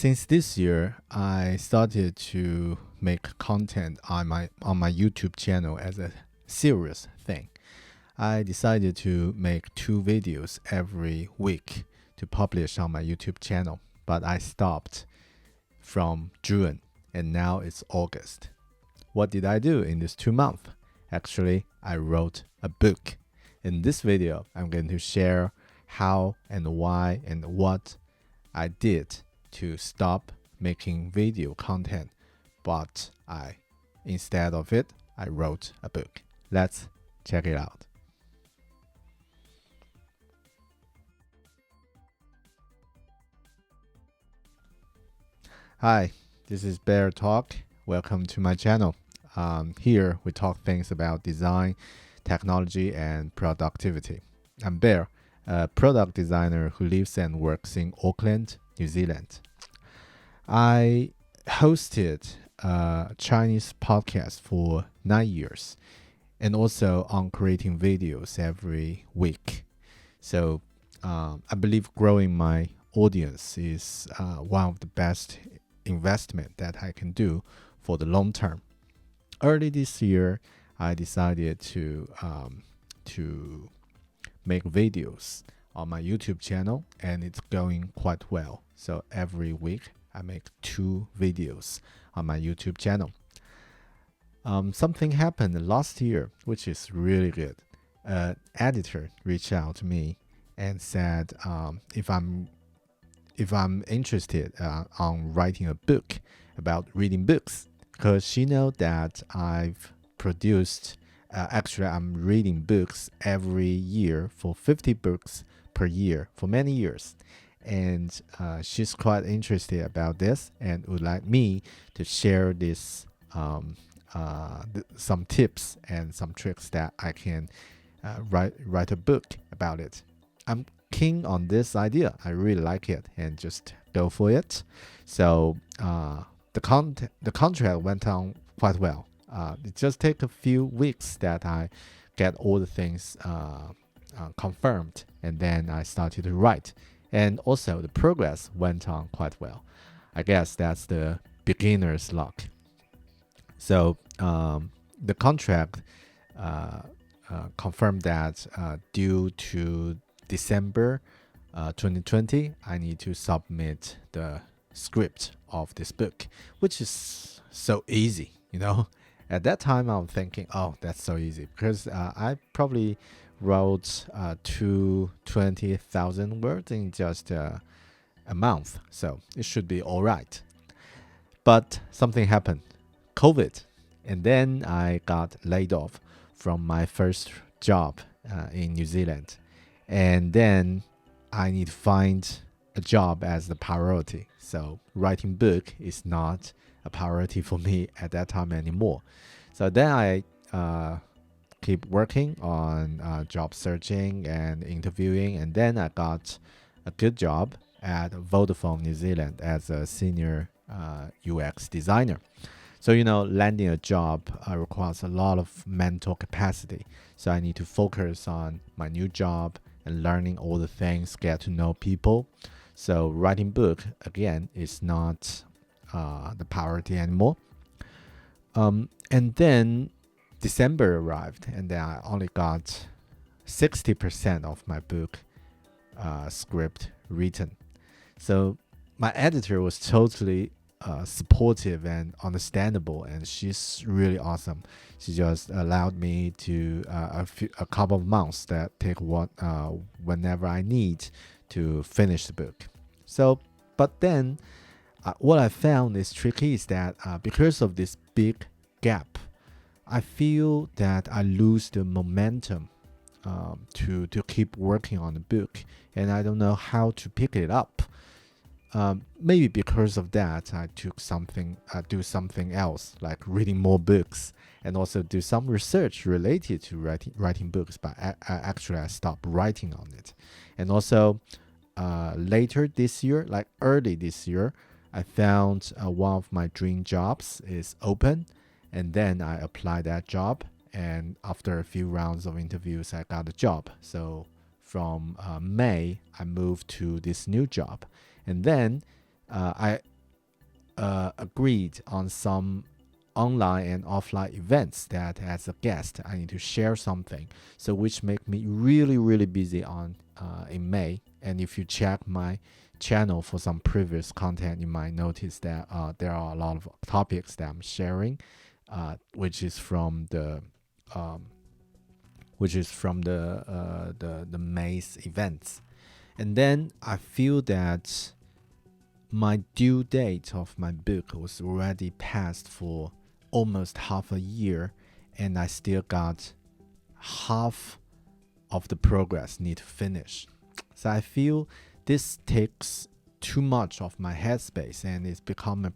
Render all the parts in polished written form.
Since this year, I started to make content on my YouTube channel as a serious thing. I decided to make 2 videos every week to publish on my YouTube channel, but I stopped from June and now it's August. What did I do in this 2 months? Actually, I wrote a book. In this video, I'm going to share how and why and what I did to stop making video content, but instead of it, I wrote a book. Let's check it out. Hi, this is Bear Talk. Welcome to my channel. Here we talk things about design, technology, and productivity. I'm Bear, a product designer who lives and works in Auckland, New Zealand. I hosted a Chinese podcast for 9 years and also on creating videos every week. So I believe growing my audience is one of the best investment that I can do for the long term. Early this year, I decided to make videos on my YouTube channel, and it's going quite well. So every week, I make 2 videos on my YouTube channel. Something happened last year, which is really good. An editor reached out to me and said if I'm interested on writing a book about reading books, because she knows that I've produced. Actually, I'm reading books every year for 50 books per year for many years. And she's quite interested about this and would like me to share this some tips and some tricks that I can write a book about it. I'm keen on this idea. I really like it and just go for it. So the contract went on quite well. It just take a few weeks that I get all the things confirmed, and then I started to write. And also the progress went on quite well. I guess that's the beginner's luck. So the contract confirmed that due to December 2020, I need to submit the script of this book, which is so easy, At that time, I'm thinking, oh, that's so easy, because I probably wrote 220,000 words in just a month, so it should be all right. But something happened, COVID, and then I got laid off from my first job in New Zealand, and then I need to find a job as the priority. So writing book is not a priority for me at that time anymore. So then I keep working on job searching and interviewing, and then I got a good job at Vodafone New Zealand as a senior UX designer. So landing a job requires a lot of mental capacity. So I need to focus on my new job and learning all the things, get to know people. So writing book again is not the priority anymore. And then December arrived, and then I only got 60% of my book script written. So my editor was totally supportive and understandable, and she's really awesome. She just allowed me to a couple of months that take whenever I need to finish the book. So, but then what I found is tricky is that because of this big gap, I feel that I lose the momentum to keep working on the book, and I don't know how to pick it up. Maybe because of that, I do something else, like reading more books, and also do some research related to writing books. But actually, I stopped writing on it. And also, later this year, like early this year, I found one of my dream jobs is open, and then I applied that job. And after a few rounds of interviews, I got a job. So from May, I moved to this new job. And then I agreed on some online and offline events that as a guest I need to share something, so which make me really really busy on in May. And if you check my channel for some previous content, you might notice that there are a lot of topics that I'm sharing, which is from the the May's events. And then I feel that my due date of my book was already passed for almost half a year, and I still got half of the progress need to finish. So I feel this takes too much of my headspace, and it's become a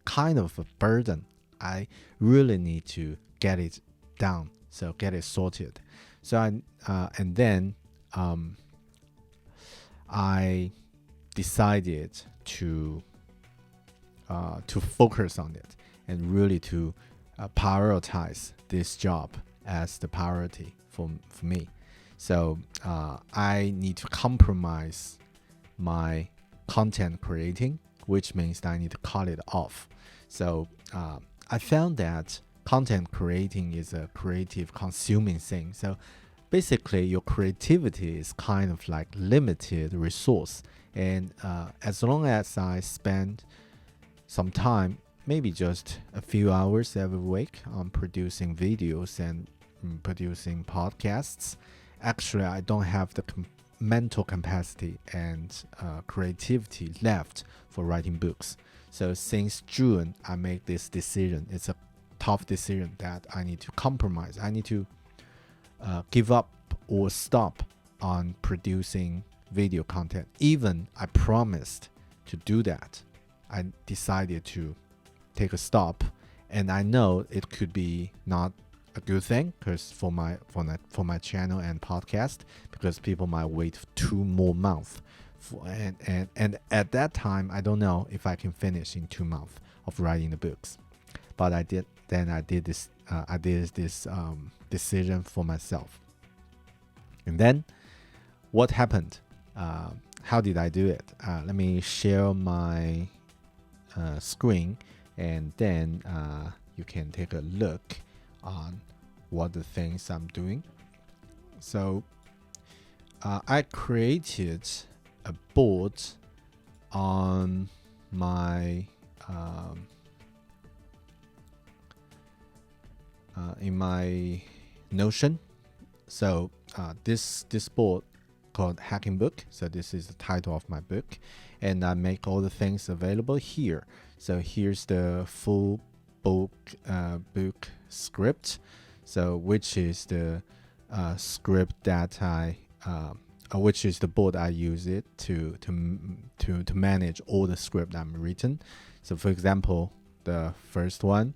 kind of a burden. I really need to get it done, so get it sorted. So and then I decided to focus on it and really to prioritize this job as the priority for me. So I need to compromise my content creating, which means that I need to cut it off. So I found that content creating is a creative consuming thing. So basically your creativity is kind of like limited resource, and as long as I spend some time, maybe just a few hours every week on producing videos and producing podcasts, actually I don't have the mental capacity and creativity left for writing books. So since June I made this decision. It's a tough decision that I need to compromise. I need to give up or stop on producing video content. Even I promised to do that, I decided to take a stop, and I know it could be not a good thing because for my channel and podcast, because people might wait 2 more months and at that time I don't know if I can finish in 2 months of writing the books. But I did this decision for myself. And then what happened? How did I do it? Let me share my screen, and then you can take a look on what the things I'm doing. So I created a board on my in my Notion. So this board called Hacking Book. So this is the title of my book, and I make all the things available here. So here's the full book script. So which is the script that which is the board I use it to manage all the script I'm written. So for example, the first one,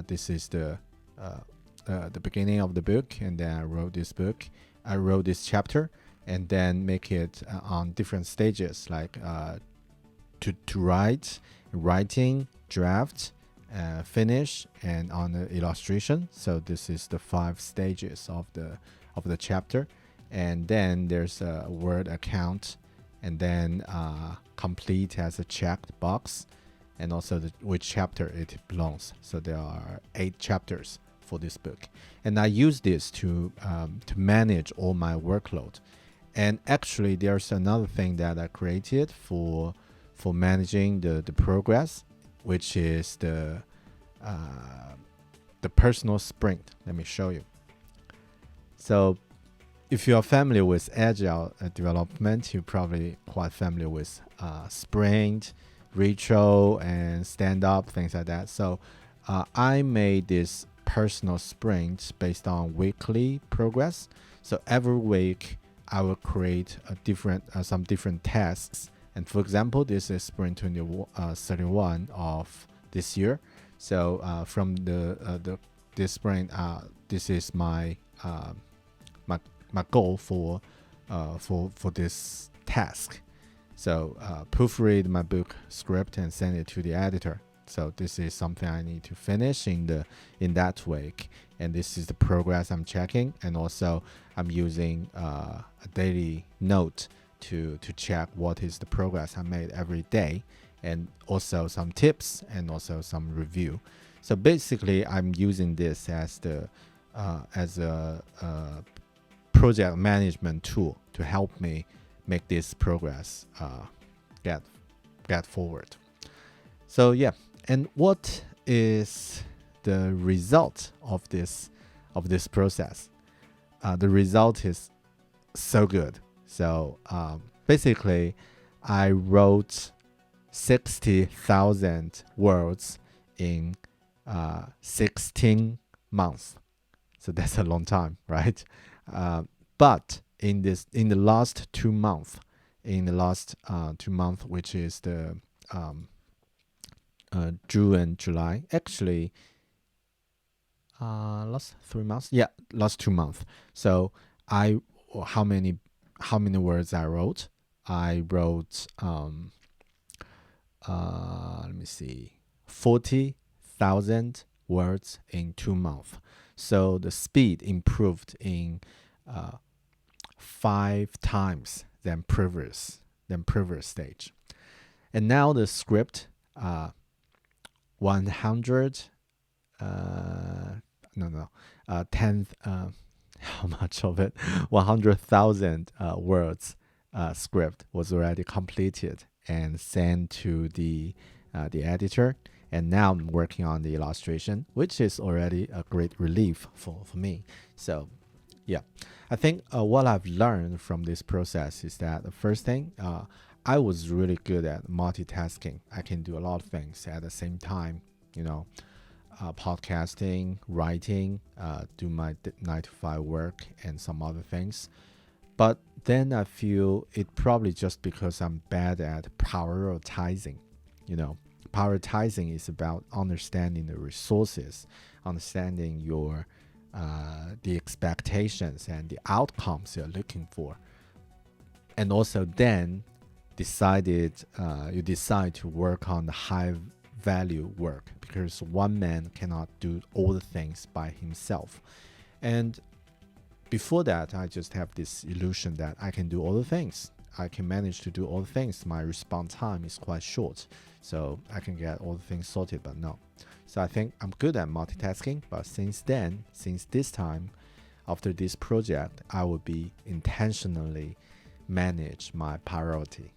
this is the beginning of the book, and then I wrote this chapter, and then make it on different stages, like to writing, draft, finish, and on the illustration. So this is the 5 stages of the chapter. And then there's a word account, and then complete as a checked box, and also which chapter it belongs. So there are 8 chapters for this book, and I use this to manage all my workload. And actually there's another thing that I created for managing the progress, which is the personal sprint. Let me show you. So if you are familiar with agile development, you're probably quite familiar with sprint, retro, and stand-up, things like that. So I made this personal sprint based on weekly progress. So every week I will create some different tasks. And for example, this is sprint 31 of this year. So from this sprint, this is my goal for this task. So proofread my book script and send it to the editor. So this is something I need to finish in that week, and this is the progress I'm checking. And also I'm using a daily note to check what is the progress I made every day. and also some tips and also some review. So basically, I'm using this as a project management tool to help me make this progress get forward. So yeah, and what is the result of this process? The result is so good. So basically, I wrote 60,000 words in 16 months. So that's a long time, right? But in the last 2 months, which is the June and July, actually, last 3 months, yeah, last 2 months. So how many words I wrote? I wrote let me see, 40,000 words in 2 months. So the speed improved in 5 times than previous stage. And now the script 100 10 how much of it 100,000 words script was already completed and sent to the editor, and now I'm working on the illustration, which is already a great relief for me. So yeah, I think what I've learned from this process is that the first thing, I was really good at multitasking. I can do a lot of things at the same time, podcasting, writing, do my 9 to 5 work, and some other things. But then I feel it probably just because I'm bad at prioritizing. Prioritizing is about understanding the resources, understanding your the expectations and the outcomes you're looking for, and also then you decide to work on the high value work, because one man cannot do all the things by himself. And before that, I just have this illusion that I can do all the things. I can manage to do all the things. My response time is quite short, so I can get all the things sorted, but no. So I think I'm good at multitasking, but since this time, after this project, I will be intentionally manage my priority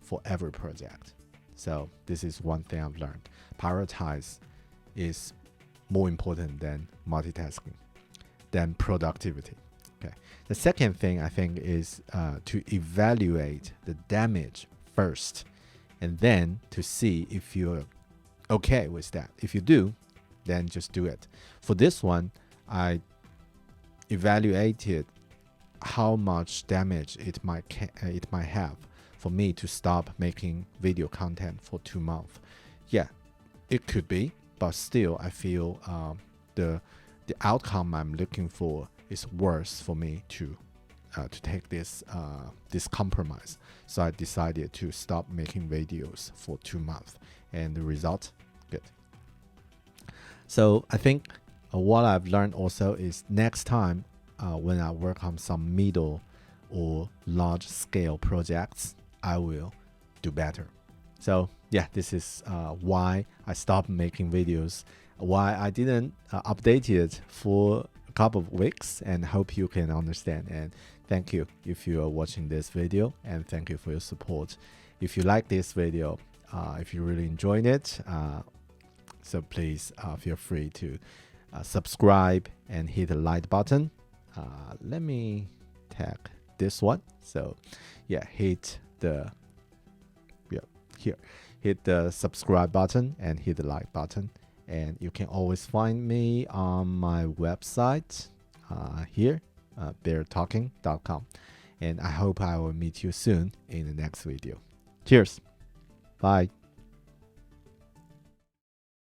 for every project. So this is one thing I've learned. Prioritize is more important than multitasking, than productivity. Okay. The second thing I think is to evaluate the damage first, and then to see if you're okay with that. If you do, then just do it. For this one, I evaluated how much damage it might have for me to stop making video content for 2 months. Yeah, it could be, but still I feel the outcome I'm looking for is worse for me to take this compromise. So I decided to stop making videos for 2 months, and the result, good. So I think what I've learned also is next time when I work on some middle or large scale projects, I will do better. So yeah, this is why I stopped making videos, why I didn't update it for a couple of weeks, and hope you can understand. And thank you if you are watching this video, and thank you for your support. If you like this video, if you really enjoyed it, so please feel free to subscribe and hit the like button. Let me tag this one. So yeah, hit the subscribe button and hit the like button. And you can always find me on my website here, beartalking.com. And I hope I will meet you soon in the next video. Cheers. Bye.